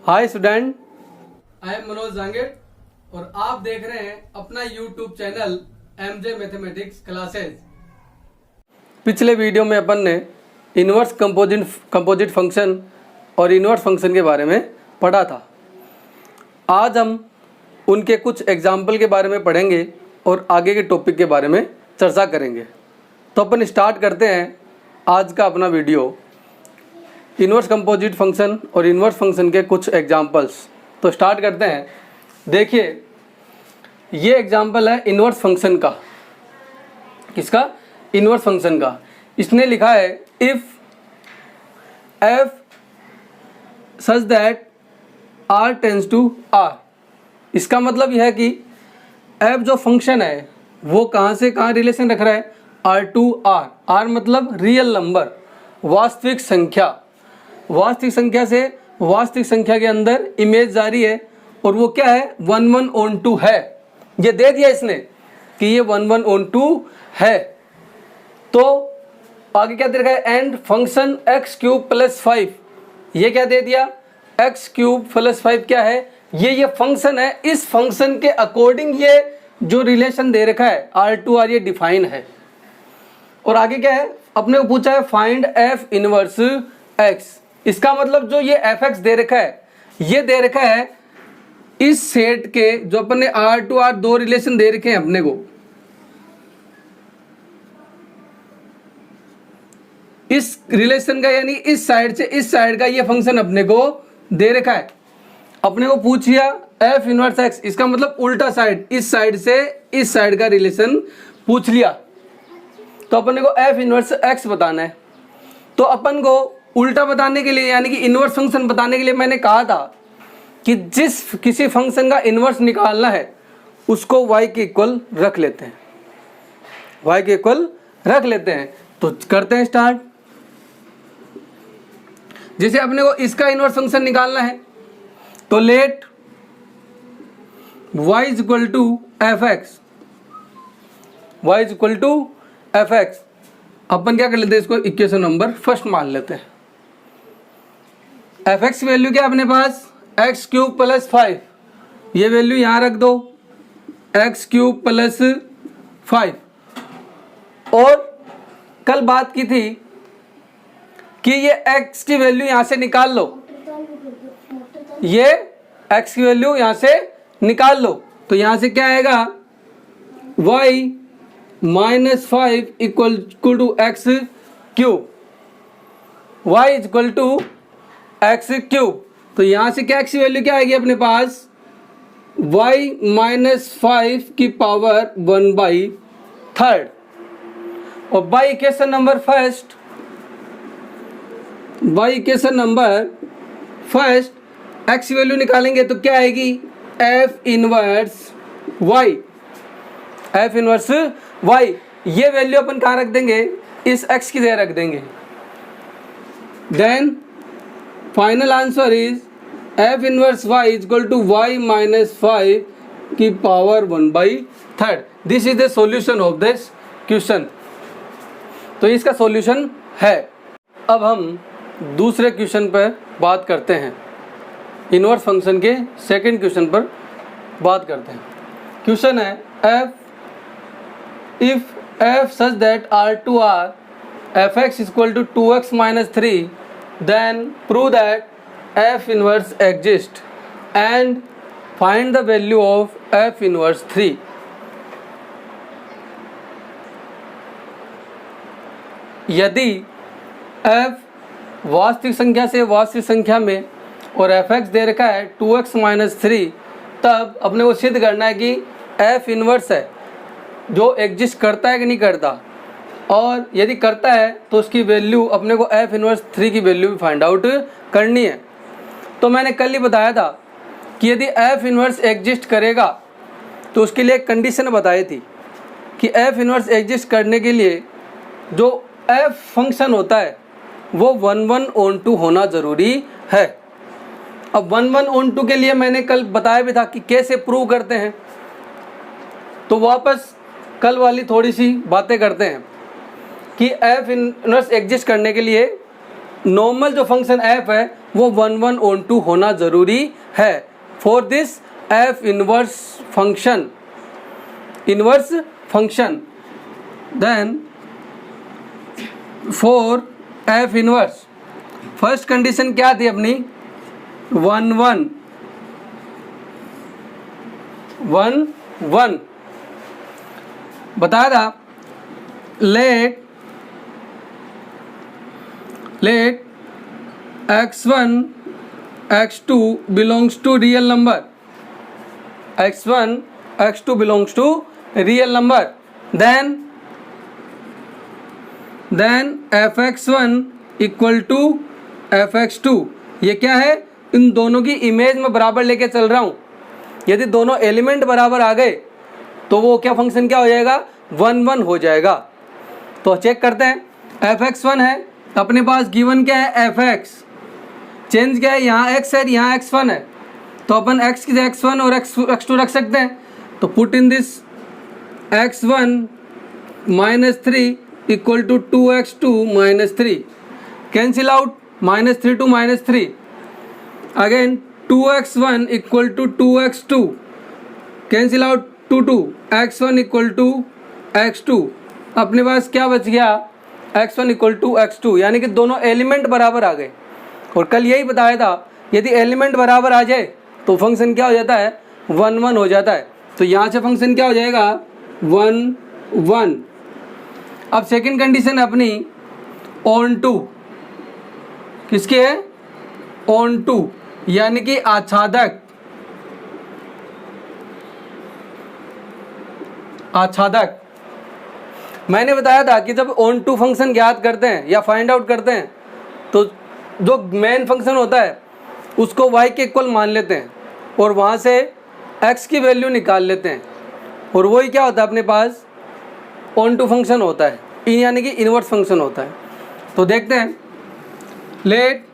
Hi student, I am Manoj Jangid और आप देख रहे हैं अपना YouTube channel MJ mathematics classes. पिछले वीडियो में अपन ने इन्वर्स कंपोजिट फंक्शन और इन्वर्स फंक्शन के बारे में पढ़ा था। आज हम उनके कुछ एग्जाम्पल के बारे में पढ़ेंगे और आगे के टॉपिक के बारे में चर्चा करेंगे। तो अपन स्टार्ट करते हैं आज का अपना वीडियो, इन्वर्स कंपोजिट फंक्शन और इन्वर्स फंक्शन के कुछ एग्जाम्पल्स। तो स्टार्ट करते हैं। देखिए, ये एग्जाम्पल है इन्वर्स फंक्शन का। किसका? इन्वर्स फंक्शन का। इसने लिखा है if f such that r tends to r। इसका मतलब यह है कि f जो फंक्शन है वो कहाँ से कहाँ रिलेशन रख रहा है? r to r। r मतलब रियल नंबर, वास्तविक संख्या। वास्तविक संख्या से वास्तविक संख्या के अंदर इमेज जारी है और वो क्या है? 1 1 on 2 है। ये दे दिया इसने कि ये 1 1 on 2 है। तो आगे क्या दे रखा है? And function x cube plus 5। ये क्या दे दिया? एक्स क्यूब प्लस 5 क्या है? ये फंक्शन है। इस फंक्शन के अकॉर्डिंग ये जो रिलेशन दे रखा है r टू r, ये डिफाइन है। और आगे क्या है? अपने को पूछा है फाइंड f इनवर्स x। इसका मतलब जो ये fx दे रखा है, ये दे रखा है इस सेट के, जो अपन ने r टू r दो रिलेशन दे रखे हैं अपने को, इस रिलेशन का, यानी इस साइड से इस साइड का ये फंक्शन अपने को दे रखा है। अपने को पूछ लिया f इनवर्स x, इसका मतलब उल्टा साइड, इस साइड से इस साइड का रिलेशन पूछ लिया। तो अपन को f इनवर्स x बताना है। तो अपन को उल्टा बताने के लिए, यानी कि इन्वर्स फंक्शन बताने के लिए मैंने कहा था कि जिस किसी फंक्शन का इन्वर्स निकालना है उसको y के इक्वल रख लेते हैं, y के इक्वल रख लेते हैं। तो करते हैं स्टार्ट। जैसे अपने को इसका इन्वर्स फंक्शन निकालना है तो let y is equal to f x, y is equal to f x. अपन क्या कर लेते हैं? इसको इक्वेशन नंबर फर्स्ट मान लेते हैं। एफ एक्स वैल्यू क्या अपने पास? X cube plus 5। ये वैल्यू यहाँ रख दो, एक्स क्यूब प्लस 5। और कल बात की थी कि ये x की वैल्यू यहाँ से निकाल लो, ये x की वैल्यू यहाँ से निकाल लो। तो यहाँ से क्या आएगा? y minus 5 equal to x cube, y is equal to x cube. तो यहाँ से क्या x की वैल्यू क्या आएगी अपने पास? y माइनस 5 की पावर 1/3। और by equation number first, by equation number first x की वैल्यू निकालेंगे तो क्या आएगी? f inverse y, f inverse y। ये वैल्यू अपन कहाँ रख देंगे? इस x की जगह रख देंगे। Then final answer is f inverse y is equal to y minus 5 की power 1/3। This is the solution of this question. तो इसका सॉल्यूशन है। अब हम दूसरे क्वेश्चन पर बात करते हैं, इन्वर्स फंक्शन के सेकंड क्वेश्चन पर बात करते हैं। क्वेश्चन है if f such that r to r fx is equal to 2x minus 3, then prove that f inverse exists and find the value of f inverse 3। यदि f वास्तविक संख्या से वास्तविक संख्या में और fx दे रखा है 2x माइनस 3, तब अपने को सिद्ध करना है कि f इनवर्स है, जो एग्जिस्ट करता है कि नहीं करता। और यदि करता है तो उसकी वैल्यू अपने को f इनवर्स 3 की वैल्यू भी फाइंड आउट करनी है। तो मैंने कल ही बताया था कि यदि f इनवर्स एग्जिस्ट करेगा तो उसके लिए एक कंडीशन बताई थी कि f इनवर्स एग्जिस्ट करने के लिए जो f फंक्शन होता है वो 1 1 on 2 होना ज़रूरी है। अब 1 1 on 2 के लिए मैंने कल बताया भी था कि कैसे प्रूव करते हैं। तो वापस कल वाली थोड़ी सी बातें करते हैं कि f इनवर्स एग्जिस्ट करने के लिए नॉर्मल जो फंक्शन f है वो 1 1 ऑन 2 होना ज़रूरी है for this f inverse function then for f inverse first condition क्या थी अपनी 1 1 1 1 बताया था let x1 x2 belongs to real number x1 x2 belongs to real number then fx1 equal to fx2 ये क्या है, इन दोनों की इमेज में बराबर लेके चल रहा हूँ। यदि दोनों एलिमेंट बराबर आ गए तो वो क्या फंक्शन क्या हो जाएगा 1 1 हो जाएगा। तो चेक करते हैं fx1 है अपने पास गिवन क्या है fx, चेंज क्या है यहाँ x है यहाँ x1 है तो अपन x की x1 और x2 रख सकते हैं। तो put in this x1 -3 equal to 2x2 -3 cancel out -3 to -3 again 2x1 equal to 2x2 cancel out 2 x1 equal to x2 अपने पास क्या बच गया x1 इक्वल टू x2 यानी कि दोनों एलिमेंट बराबर आ गए। और कल यही बताया था यदि एलिमेंट बराबर आ जाए तो फंक्शन क्या हो जाता है 1 1 हो जाता है। तो यहाँ से फंक्शन क्या हो जाएगा 1 1। अब सेकंड कंडीशन अपनी ऑन टू, किसकी है ऑन टू यानी कि आच्छादक मैंने बताया था कि जब ऑन टू फंक्शन ज्ञात करते हैं या फाइंड आउट करते हैं तो जो मेन फंक्शन होता है उसको y के इक्वल मान लेते हैं और वहाँ से x की वैल्यू निकाल लेते हैं और वही क्या होता है अपने पास ऑन टू फंक्शन होता है, यानी कि इन्वर्स फंक्शन होता है। तो देखते हैं let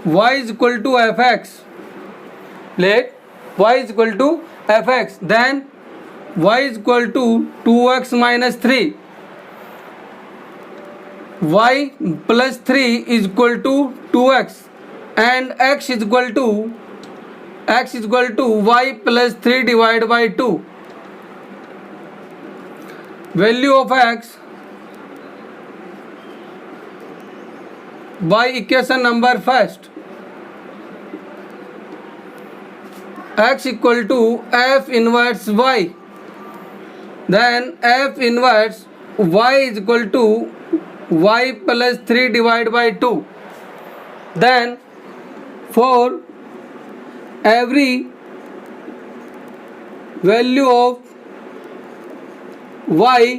y is equal to f x, let y is equal to f x then y is equal to 2x minus 3 y plus 3 is equal to 2x and x is equal to y plus 3 divided by 2. Value of x by equation number first, x equal to f inverse y, then f inverse y is equal to y plus 3 divided by 2. Then for every value of y,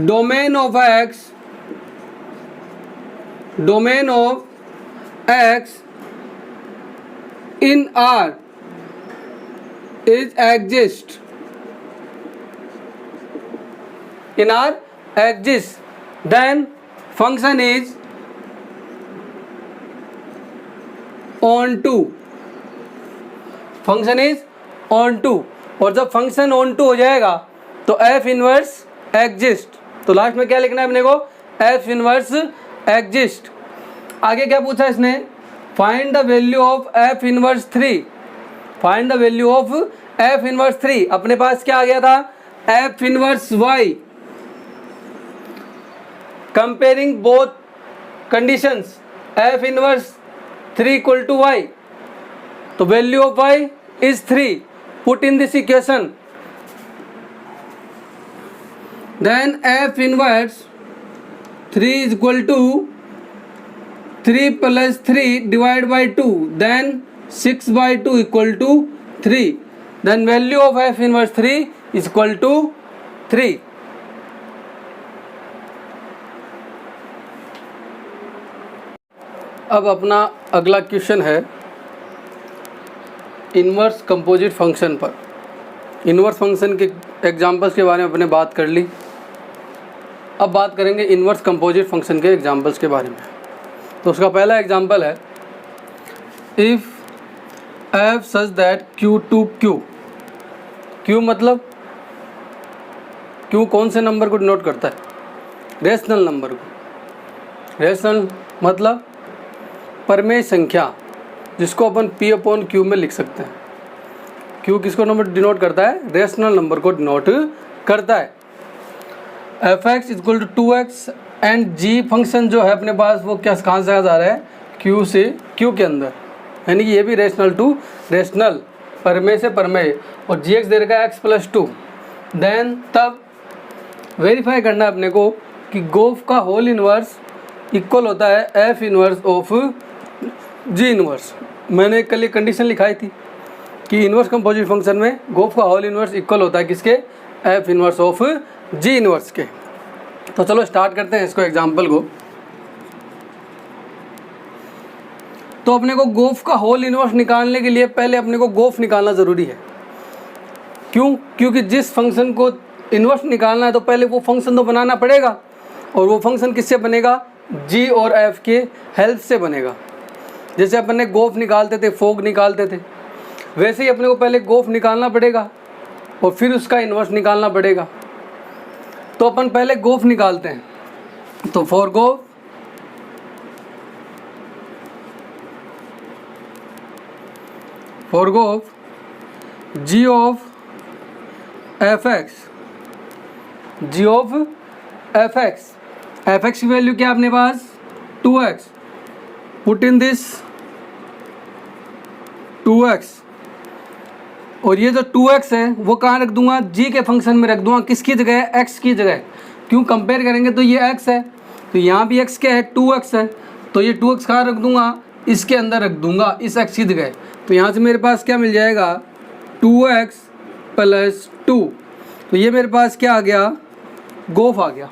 domain of x in R is exist. In R exists, then function is on to, function is onto. और जब function onto हो जाएगा तो f inverse exist, तो last में क्या लिखना है अपने को एफ इनवर्स एग्जिस्ट। आगे क्या पूछा इसने find the value of f inverse 3, find the value of f inverse 3। अपने पास क्या आ गया था f inverse y, comparing both conditions f inverse 3 equal to y, तो value of y is 3, put in this equation, then f inverse 3 is equal to 3 plus 3 divided by 2, then 6 by 2 equal to 3, then value of f inverse 3 is equal to 3। अब अपना अगला question है inverse composite function पर। Inverse function के examples के बारे में अपने बात कर ली, अब बात करेंगे इन्वर्स कंपोजिट फंक्शन के एग्जांपल्स के बारे में। तो उसका पहला एग्जांपल है if f such that Q to Q, Q मतलब क्यू कौन से नंबर को डिनोट करता है रेशनल नंबर को, रेशनल मतलब परमेय संख्या, जिसको अपन P/Q में लिख सकते हैं। Q किसको नंबर डिनोट करता है? रेशनल नंबर को डिनोट करता है। fx equal to 2x and g function जो है अपने पास वो क्या कहाँ से आ रहा है? Q से Q के अंदर, यानी कि ये भी रेशनल टू रेशनल, परमेय से परमेय, और gx दे रखा है x+2। देन तब वेरीफाई करना है अपने को कि गोफ का होल इनवर्स इक्वल होता है f inverse of g inverse. मैंने कल ये कंडीशन लिखाई थी कि इनवर्स कंपोजिट फंक्शन में गोफ का होल इनवर्स इक्वल होता है किसके? f inverse of g inverse के। तो चलो स्टार्ट करते हैं इसको एग्जांपल को। तो अपने को गोफ का होल इनवर्स निकालने के लिए पहले अपने को गोफ निकालना ज़रूरी है। क्यों? क्योंकि जिस फंक्शन को इनवर्स निकालना है तो पहले वो फंक्शन तो बनाना पड़ेगा, और वो फंक्शन किससे बनेगा? g और f के हेल्प से बनेगा। जैसे अपन ने गोफ निकालते थे, फोग निकालते थे, वैसे ही अपने को पहले गोफ निकालना पड़ेगा और फिर उसका इनवर्स निकालना पड़ेगा। तो अपन पहले गोफ निकालते हैं। तो फॉर गोफ g ऑफ fx की वैल्यू क्या अपने पास? 2x। Put in this 2x, और ये जो 2x है वो कहाँ रख दूंगा? g के फंक्शन में रख दूंगा। किसकी जगह? x की जगह। क्यों? कंपेयर करेंगे तो ये x है, तो यहाँ भी x क्या है? 2x है, तो ये 2x कहाँ रख दूंगा? इसके अंदर रख दूंगा, इस x की जगह। तो यहाँ से मेरे पास क्या मिल जाएगा? 2x+2। तो ये मेरे पास क्या आ गया? गोफ आ गया।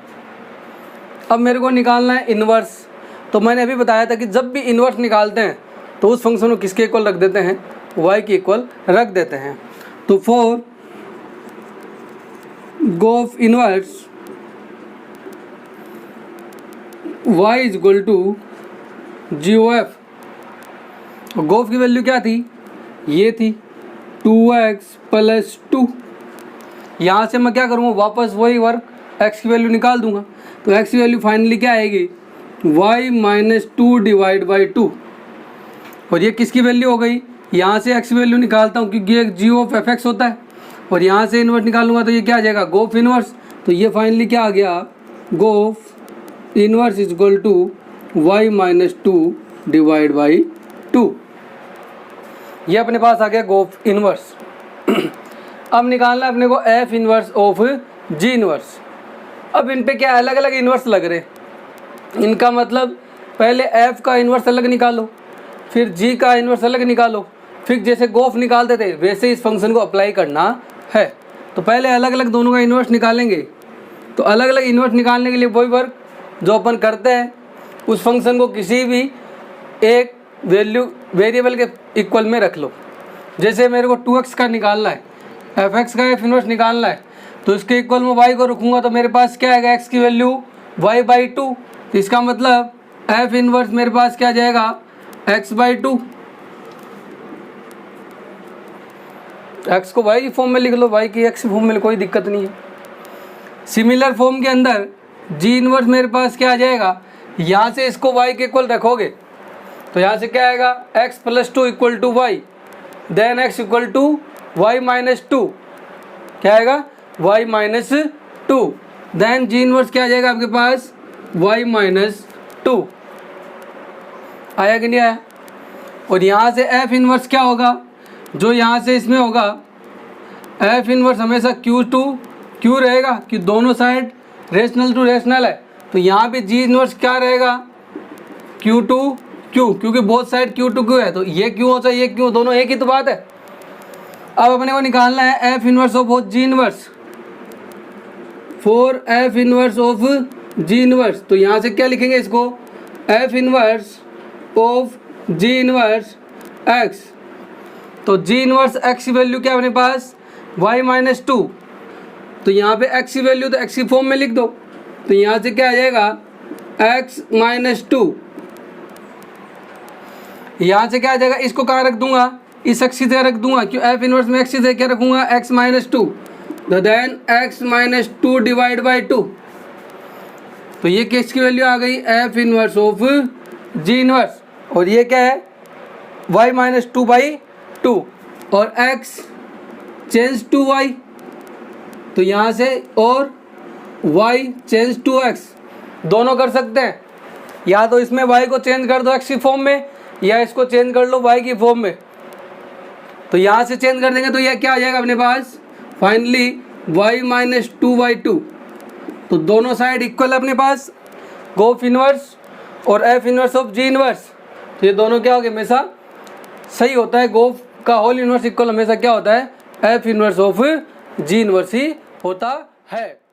अब मेरे को निकालना है इन्वर्स। तो मैंने अभी बताया था कि जब भी इन्वर्स निकालते हैं तो उस फंक्शन को किसके इक्वल रख देते हैं? y के इक्वल रख देते हैं। तो for g o f inverse y is equal to g of f। G o f की वैल्यू क्या थी? ये थी 2x+2। यहाँ से मैं क्या करूँगा? वापस वही वर्क x की वैल्यू निकाल दूंगा। तो x की वैल्यू फाइनली क्या आएगी? y-2/2। और ये किसकी वैल्यू हो गई? यहाँ से x की वैल्यू निकालता हूँ क्योंकि एक g ऑफ fx होता है, और यहाँ से इन्वर्स निकालूंगा तो ये क्या आ जाएगा? गोफ इन्वर्स। तो ये फाइनली क्या आ गया? गोफ inverse is equal to y-2/2। ये अपने पास आ गया गोफ इन्वर्स। अब निकालना है अपने को f inverse of g inverse. अब इन पे क्या अलग अलग इन्वर्स लग रहे, इनका मतलब पहले f का इन्वर्स अलग निकालो, फिर g का इन्वर्स अलग निकालो, फिर जैसे गोफ निकालते थे वैसे इस फंक्शन को अप्लाई करना है। तो पहले अलग अलग दोनों का इन्वर्स निकालेंगे। तो अलग अलग इन्वर्स निकालने के लिए वही वर्क जो अपन करते हैं, उस फंक्शन को किसी भी एक वेरिएबल के इक्वल में रख लो। जैसे मेरे को 2x का निकालना है, fx का f इन्वर्स निकालना है, तो इसके इक्वल में y को रखूँगा तो मेरे पास क्या आएगा? x की वैल्यू y/2। तो इसका मतलब f इन्वर्स मेरे पास क्या आ जाएगा? x/2। x को y की फॉर्म में लिख लो, y की x की फॉर्म में, कोई दिक्कत नहीं है। सिमिलर फॉर्म के अंदर g इन्वर्स मेरे पास क्या आ जाएगा? यहाँ से इसको y के इक्वल रखोगे तो यहाँ से क्या आएगा? x+2 equal to y, then x equal to y-2। क्या आएगा? y-2। देन g इन्वर्स क्या आ जाएगा आपके पास? y-2। आया कि नहीं आया? और यहाँ से f इन्वर्स क्या होगा? जो यहाँ से इसमें होगा f इन्वर्स हमेशा Q रहेगा कि दोनों साइड रेशनल टू रेशनल है। तो यहाँ पे g इन्वर्स क्या रहेगा? Q, क्योंकि बोथ साइड Q है, तो ये क्यों होता है, ये क्यों, दोनों एक ही तो बात है। अब अपने को निकालना है f inverse of g inverse. For f inverse of g inverse, तो यहाँ से क्या लिखेंगे इसको? f inverse of g inverse x। तो g इन्वर्स x की वैल्यू क्या अपने पास? y-2। तो यहाँ पे x की वैल्यू तो x की फॉर्म में लिख दो। तो यहाँ से क्या आ जाएगा? x-2। यहाँ से क्या आ जाएगा? इसको कहाँ रख दूंगा? इस x की जगह रख दूंगा, क्यों? f इन्वर्स में x की जगह क्या रखूंगा? x-2। तो देन x-2 डिवाइड बाई 2। तो ये किसकी वैल्यू आ गई, F inverse of g inverse, और ये क्या है y माइनस 2/2 और x चेंज टू y, तो यहाँ से और y चेंज टू x दोनों कर सकते हैं, या तो इसमें y को चेंज कर दो x की फॉर्म में या इसको चेंज कर लो y की फॉर्म में। तो यहाँ से चेंज कर देंगे तो यह क्या आ जाएगा अपने पास फाइनली y माइनस 2/2, तो दोनों साइड इक्वल है अपने पास, गोफ इनवर्स और F inverse of g inverse, तो ये दोनों क्या हो गए हमेशा सही होता है, गोफ का होल इनवर्स इक्वल हमेशा क्या होता है, f inverse of g inverse ही होता है।